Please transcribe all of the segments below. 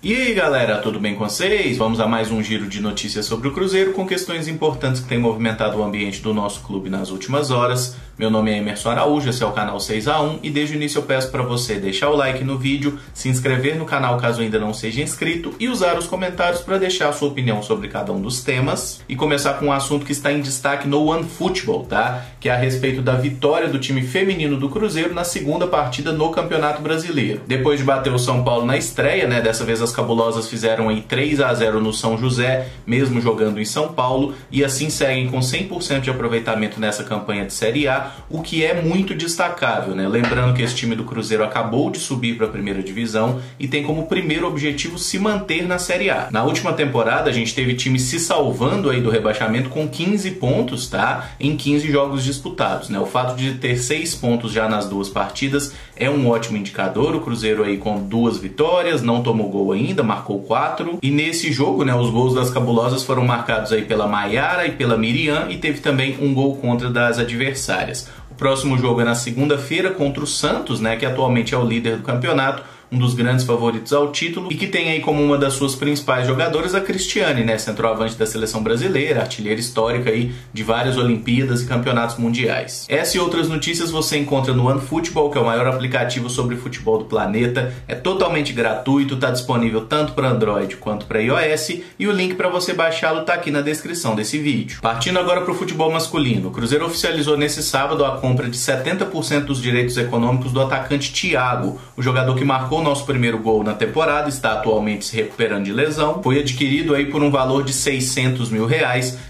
E aí galera, tudo bem com vocês? Vamos a mais um giro de notícias sobre o Cruzeiro com questões importantes que têm movimentado o ambiente do nosso clube nas últimas horas. Meu nome é Emerson Araújo, esse é o canal 6x1 e desde o início eu peço para você deixar o like no vídeo, se inscrever no canal caso ainda não seja inscrito e usar os comentários para deixar a sua opinião sobre cada um dos temas. E começar com um assunto que está em destaque no OneFootball, tá? Que é a respeito da vitória do time feminino do Cruzeiro na segunda partida no Campeonato Brasileiro. Depois de bater o São Paulo na estreia, né? Dessa vez as cabulosas fizeram aí 3x0 no São José, mesmo jogando em São Paulo, e assim seguem com 100% de aproveitamento nessa campanha de Série A, o que é muito destacável, né? Lembrando que esse time do Cruzeiro acabou de subir para a primeira divisão e tem como primeiro objetivo se manter na Série A. Na última temporada a gente teve time se salvando aí do rebaixamento com 15 pontos, tá? Em 15 jogos disputados, né? O fato de ter 6 pontos já nas duas partidas é um ótimo indicador. O Cruzeiro aí com 2 vitórias, não tomou gol ainda, marcou 4. E nesse jogo, né, os gols das cabulosas foram marcados aí pela Maiara e pela Miriam e teve também um gol contra das adversárias. O próximo jogo é na segunda-feira contra o Santos, né, que atualmente é o líder do campeonato, um dos grandes favoritos ao título e que tem aí como uma das suas principais jogadoras a Cristiane, né, centroavante da seleção brasileira, artilheira histórica aí de várias Olimpíadas e campeonatos mundiais. Essa e outras notícias você encontra no OneFootball, que é o maior aplicativo sobre futebol do planeta. É totalmente gratuito, está disponível tanto para Android quanto para iOS e o link para você baixá-lo está aqui na descrição desse vídeo. Partindo agora para o futebol masculino, o Cruzeiro oficializou nesse sábado a compra de 70% dos direitos econômicos do atacante Thiago, o jogador que marcou o nosso primeiro gol na temporada, está atualmente se recuperando de lesão, foi adquirido aí por um valor de R$600 mil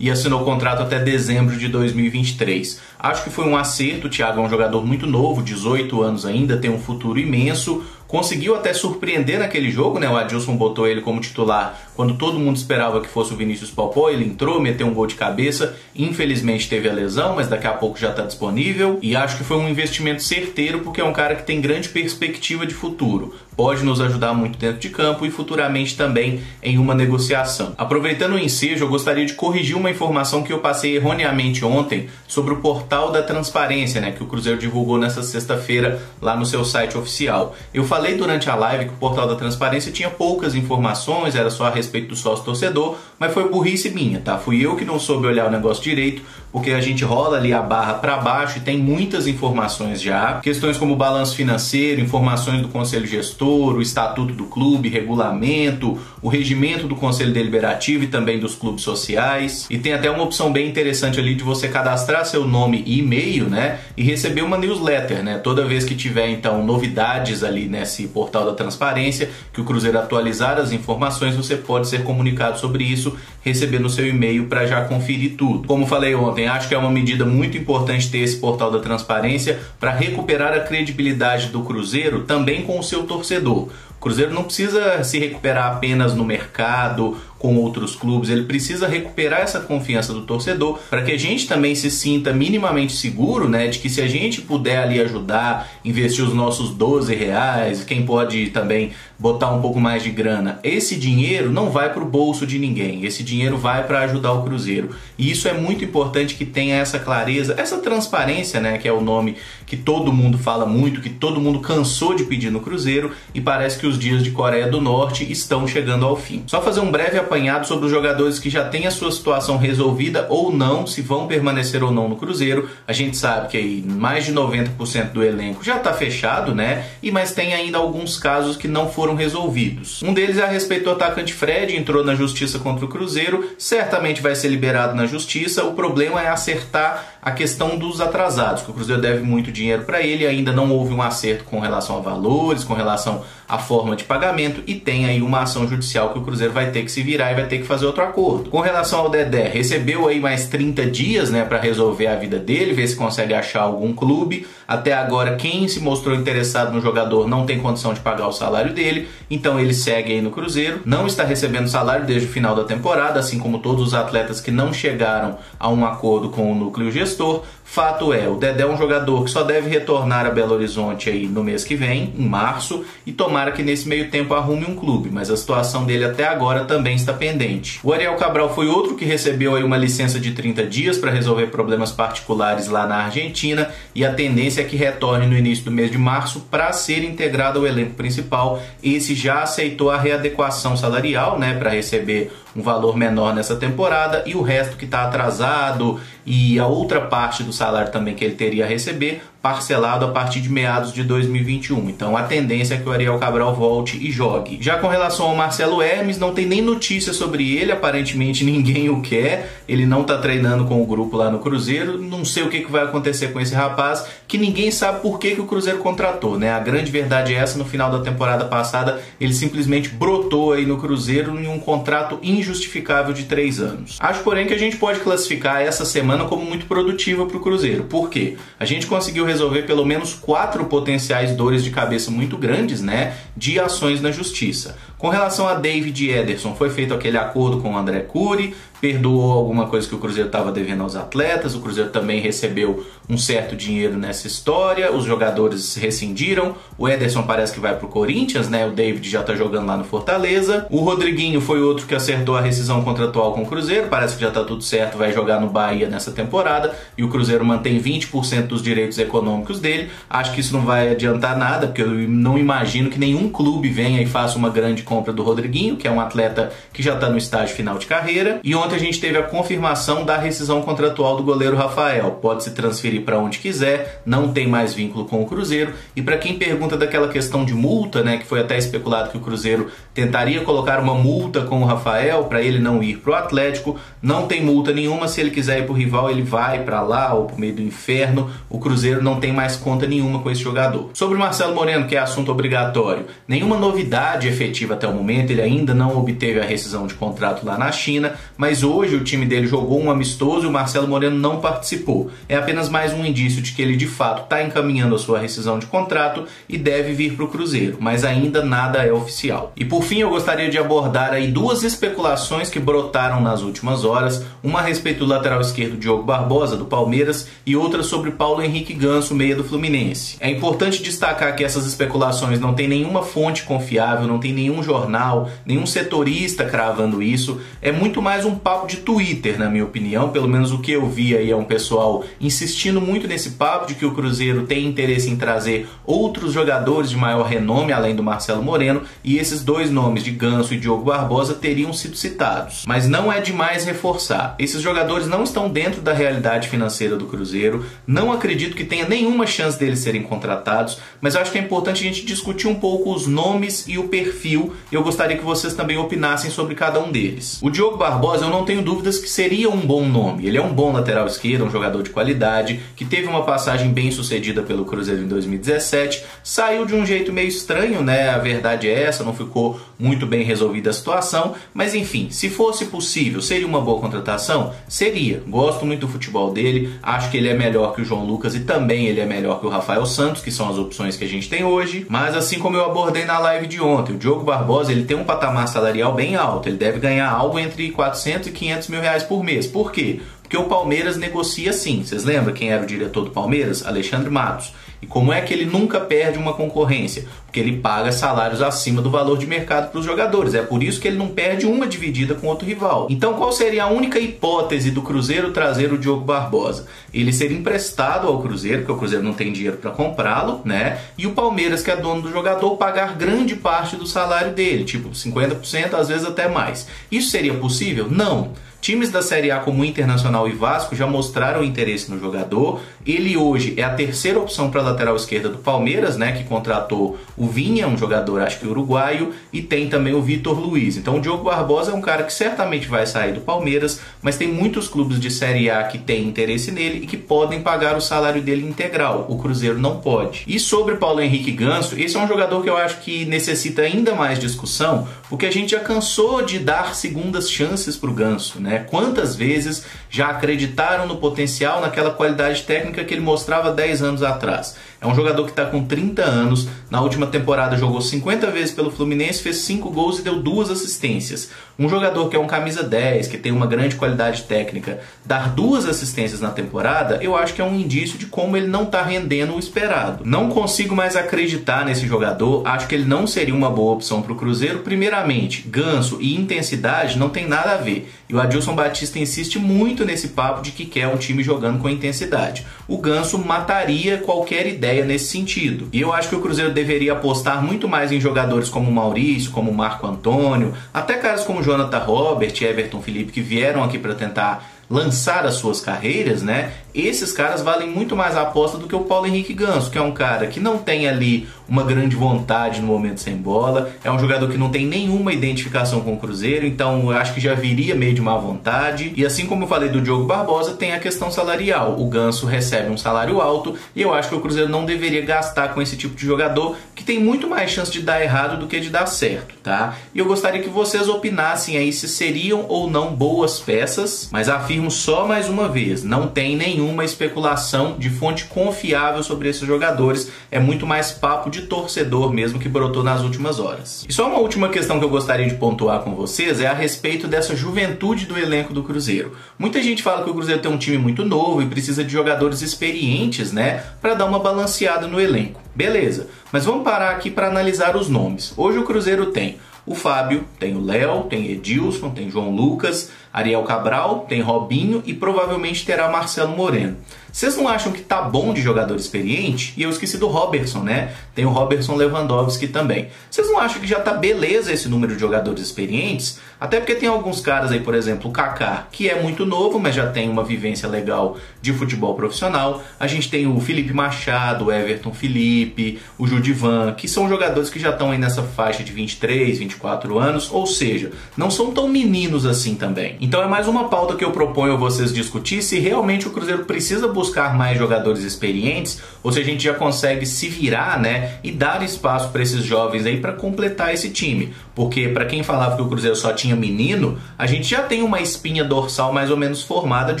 e assinou o contrato até dezembro de 2023. Acho que foi um acerto. O Thiago é um jogador muito novo, 18 anos ainda, tem um futuro imenso. Conseguiu até surpreender naquele jogo, né? O Adilson botou ele como titular quando todo mundo esperava que fosse o Vinícius Popó. Ele entrou, meteu um gol de cabeça. Infelizmente teve a lesão, mas daqui a pouco já está disponível. E acho que foi um investimento certeiro porque é um cara que tem grande perspectiva de futuro. Pode nos ajudar muito dentro de campo e futuramente também em uma negociação. Aproveitando o ensejo, eu gostaria de corrigir uma informação que eu passei erroneamente ontem sobre o portal da transparência, né? Que o Cruzeiro divulgou nessa sexta-feira lá no seu site oficial. Eu falei durante a live que o portal da transparência tinha poucas informações, era só a respeito do sócio-torcedor, mas foi burrice minha, tá? Fui eu que não soube olhar o negócio direito, porque a gente rola ali a barra para baixo e tem muitas informações já. Questões como balanço financeiro, informações do conselho gestor, o estatuto do clube, regulamento, o regimento do conselho deliberativo e também dos clubes sociais. E tem até uma opção bem interessante ali de você cadastrar seu nome e e-mail, né? E receber uma newsletter, né? Toda vez que tiver então novidades ali nesse portal da transparência, que o Cruzeiro atualizar as informações, você pode ser comunicado sobre isso, receber no seu e-mail para já conferir tudo. Como falei ontem, acho que é uma medida muito importante ter esse portal da transparência para recuperar a credibilidade do Cruzeiro também com o seu torcedor. O Cruzeiro não precisa se recuperar apenas no mercado, com outros clubes, ele precisa recuperar essa confiança do torcedor para que a gente também se sinta minimamente seguro, né, de que se a gente puder ali ajudar, investir os nossos R$12, quem pode também botar um pouco mais de grana, esse dinheiro não vai para o bolso de ninguém, esse dinheiro vai para ajudar o Cruzeiro. E isso é muito importante que tenha essa clareza, essa transparência, né, que é o nome que todo mundo fala muito, que todo mundo cansou de pedir no Cruzeiro e parece que os dias de Coreia do Norte estão chegando ao fim. Só fazer um breve apanhado sobre os jogadores que já têm a sua situação resolvida ou não, se vão permanecer ou não no Cruzeiro. A gente sabe que aí mais de 90% do elenco já está fechado, né? Mas tem ainda alguns casos que não foram resolvidos. Um deles é a respeito do atacante Fred, entrou na justiça contra o Cruzeiro, certamente vai ser liberado na justiça. O problema é acertar a questão dos atrasados, que o Cruzeiro deve muito dinheiro para ele, ainda não houve um acerto com relação a valores, com relação à forma de pagamento e tem aí uma ação judicial que o Cruzeiro vai ter que se virar e vai ter que fazer outro acordo. Com relação ao Dedé, recebeu aí mais 30 dias, né, para resolver a vida dele, ver se consegue achar algum clube. Até agora, quem se mostrou interessado no jogador não tem condição de pagar o salário dele, então ele segue aí no Cruzeiro, não está recebendo salário desde o final da temporada, assim como todos os atletas que não chegaram a um acordo com o núcleo gestor. gestor. Fato é, o Dedé é um jogador que só deve retornar a Belo Horizonte aí no mês que vem, em março, e tomara que nesse meio tempo arrume um clube, mas a situação dele até agora também está pendente. O Ariel Cabral foi outro que recebeu aí uma licença de 30 dias para resolver problemas particulares lá na Argentina, e a tendência é que retorne no início do mês de março para ser integrado ao elenco principal. Esse já aceitou a readequação salarial, né, para receber um valor menor nessa temporada, e o resto que está atrasado e a outra parte do salário também que ele teria a receber, parcelado a partir de meados de 2021. Então a tendência é que o Ariel Cabral volte e jogue. Já com relação ao Marcelo Hermes, não tem nem notícia sobre ele, aparentemente ninguém o quer, ele não está treinando com o grupo lá no Cruzeiro, não sei o que vai acontecer com esse rapaz, que ninguém sabe por que o Cruzeiro contratou, né? A grande verdade é essa, no final da temporada passada, ele simplesmente brotou aí no Cruzeiro em um contrato injustificável de 3 anos. Acho, porém, que a gente pode classificar essa semana como muito produtiva para o Cruzeiro. Por quê? A gente conseguiu resolver pelo menos 4 potenciais dores de cabeça muito grandes, né, de ações na justiça. Com relação a David e Ederson, foi feito aquele acordo com o André Cury, perdoou alguma coisa que o Cruzeiro estava devendo aos atletas, o Cruzeiro também recebeu um certo dinheiro nessa história, os jogadores rescindiram, o Ederson parece que vai para o Corinthians, né? O David já está jogando lá no Fortaleza, o Rodriguinho foi outro que acertou a rescisão contratual com o Cruzeiro, parece que já está tudo certo, vai jogar no Bahia nessa temporada, e o Cruzeiro mantém 20% dos direitos econômicos dele. Acho que isso não vai adiantar nada, porque eu não imagino que nenhum clube venha e faça uma grande compra do Rodriguinho, que é um atleta que já está no estágio final de carreira. E ontem a gente teve a confirmação da rescisão contratual do goleiro Rafael. Pode se transferir para onde quiser, não tem mais vínculo com o Cruzeiro. E para quem pergunta daquela questão de multa, né, que foi até especulado que o Cruzeiro tentaria colocar uma multa com o Rafael para ele não ir para o Atlético, não tem multa nenhuma. Se ele quiser ir para o rival, ele vai para lá ou para o meio do inferno. O Cruzeiro não tem mais conta nenhuma com esse jogador. Sobre o Marcelo Moreno, que é assunto obrigatório, nenhuma novidade efetiva até o momento. Ele ainda não obteve a rescisão de contrato lá na China, mas hoje o time dele jogou um amistoso e o Marcelo Moreno não participou. É apenas mais um indício de que ele de fato está encaminhando a sua rescisão de contrato e deve vir para o Cruzeiro, mas ainda nada é oficial. E por fim, eu gostaria de abordar aí 2 especulações que brotaram nas últimas horas, uma a respeito do lateral esquerdo Diogo Barbosa, do Palmeiras, e outra sobre Paulo Henrique Ganso, meia do Fluminense. É importante destacar que essas especulações não tem nenhuma fonte confiável, não tem nenhum jornal, nenhum setorista cravando isso, é muito mais um papo de Twitter, na minha opinião. Pelo menos o que eu vi aí é um pessoal insistindo muito nesse papo de que o Cruzeiro tem interesse em trazer outros jogadores de maior renome, além do Marcelo Moreno, e esses 2 nomes de Ganso e Diogo Barbosa teriam sido citados. Mas não é demais reforçar, esses jogadores não estão dentro da realidade financeira do Cruzeiro, não acredito que tenha nenhuma chance deles serem contratados, mas eu acho que é importante a gente discutir um pouco os nomes e o perfil, e eu gostaria que vocês também opinassem sobre cada um deles. O Diogo Barbosa, eu não tenho dúvidas que seria um bom nome. Ele é um bom lateral esquerdo, um jogador de qualidade, que teve uma passagem bem sucedida pelo Cruzeiro em 2017, saiu de um jeito meio estranho, né? A verdade é essa, não ficou muito bem resolvida a situação, mas enfim, se fosse possível, seria uma boa contratação? Seria. Gosto muito do futebol dele, acho que ele é melhor que o João Lucas e também ele é melhor que o Rafael Santos, que são as opções que a gente tem hoje, mas assim como eu abordei na live de ontem, o Diogo Barbosa, ele tem um patamar salarial bem alto, ele deve ganhar algo entre 400 e 500 mil reais por mês. Por quê? Porque o Palmeiras negocia sim. Vocês lembram quem era o diretor do Palmeiras? Alexandre Matos. E como é que ele nunca perde uma concorrência? Porque ele paga salários acima do valor de mercado para os jogadores. É por isso que ele não perde uma dividida com outro rival. Então qual seria a única hipótese do Cruzeiro trazer o Diogo Barbosa? Ele ser emprestado ao Cruzeiro, porque o Cruzeiro não tem dinheiro para comprá-lo, né? E o Palmeiras, que é dono do jogador, pagar grande parte do salário dele, tipo 50%, às vezes até mais. Isso seria possível? Não. Times da Série A como Internacional e Vasco já mostraram interesse no jogador. Ele hoje é a 3ª opção para a lateral esquerda do Palmeiras, né, que contratou o Vinha, um jogador acho que uruguaio, e tem também o Vitor Luiz. Então o Diogo Barbosa é um cara que certamente vai sair do Palmeiras, mas tem muitos clubes de Série A que têm interesse nele e que podem pagar o salário dele integral. O Cruzeiro não pode. E sobre Paulo Henrique Ganso, esse é um jogador que eu acho que necessita ainda mais discussão, porque a gente já cansou de dar segundas chances para o Ganso, né? Quantas vezes já acreditaram no potencial, naquela qualidade técnica que ele mostrava 10 anos atrás? É um jogador que está com 30 anos, na última temporada jogou 50 vezes pelo Fluminense, fez 5 gols e deu 2 assistências. Um jogador que é um camisa 10, que tem uma grande qualidade técnica, dar 2 assistências na temporada, eu acho que é um indício de como ele não está rendendo o esperado. Não consigo mais acreditar nesse jogador, acho que ele não seria uma boa opção para o Cruzeiro. Primeiramente, ganso e intensidade não tem nada a ver. E o Adilson Batista insiste muito nesse papo de que quer um time jogando com intensidade. O Ganso mataria qualquer ideia nesse sentido. E eu acho que o Cruzeiro deveria apostar muito mais em jogadores como o Maurício, como o Marco Antônio, até caras como Jonathan Robert e Everton Felipe, que vieram aqui para tentar lançar as suas carreiras, né? Esses caras valem muito mais a aposta do que o Paulo Henrique Ganso, que é um cara que não tem ali uma grande vontade no momento sem bola, é um jogador que não tem nenhuma identificação com o Cruzeiro, então eu acho que já viria meio de má vontade. E assim como eu falei do Diogo Barbosa, tem a questão salarial. O Ganso recebe um salário alto e eu acho que o Cruzeiro não deveria gastar com esse tipo de jogador, que tem muito mais chance de dar errado do que de dar certo, tá? E eu gostaria que vocês opinassem aí se seriam ou não boas peças, mas afirmo só mais uma vez, não tem nenhuma especulação de fonte confiável sobre esses jogadores, é muito mais papo de torcedor mesmo que brotou nas últimas horas. E só uma última questão que eu gostaria de pontuar com vocês é a respeito dessa juventude do elenco do Cruzeiro. Muita gente fala que o Cruzeiro tem um time muito novo e precisa de jogadores experientes, né, para dar uma balanceada no elenco. Beleza, mas vamos parar aqui para analisar os nomes. Hoje o Cruzeiro tem o Fábio, tem o Léo, tem Edilson, tem João Lucas, Ariel Cabral, tem Robinho e provavelmente terá Marcelo Moreno. Vocês não acham que tá bom de jogador experiente? E eu esqueci do Robertson, né? Tem o Robertson Lewandowski também. Vocês não acham que já tá beleza esse número de jogadores experientes? Até porque tem alguns caras aí, por exemplo, o Kaká, que é muito novo, mas já tem uma vivência legal de futebol profissional. A gente tem o Felipe Machado, o Everton Felipe, o Judivan, que são jogadores que já estão aí nessa faixa de 23, 24 anos, ou seja, não são tão meninos assim também. Então é mais uma pauta que eu proponho a vocês discutir se realmente o Cruzeiro precisa buscar mais jogadores experientes ou se a gente já consegue se virar, né, e dar espaço para esses jovens aí para completar esse time. Porque para quem falava que o Cruzeiro só tinha menino, a gente já tem uma espinha dorsal mais ou menos formada de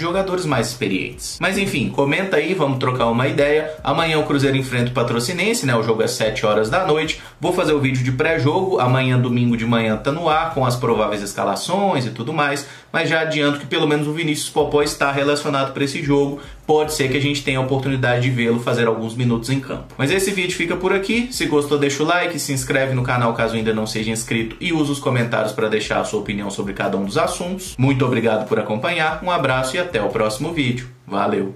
jogadores mais experientes. Mas enfim, comenta aí, vamos trocar uma ideia. Amanhã o Cruzeiro enfrenta o Patrocinense, né, o jogo é 7 horas da noite. Vou fazer o vídeo de pré-jogo, amanhã domingo de manhã tá no ar com as prováveis escalações e tudo mais, mas já adianto que pelo menos o Vinícius Popó está relacionado para esse jogo. Pode ser que a gente tenha a oportunidade de vê-lo fazer alguns minutos em campo. Mas esse vídeo fica por aqui. Se gostou, deixa o like, se inscreve no canal caso ainda não seja inscrito e usa os comentários para deixar a sua opinião sobre cada um dos assuntos. Muito obrigado por acompanhar, um abraço e até o próximo vídeo. Valeu!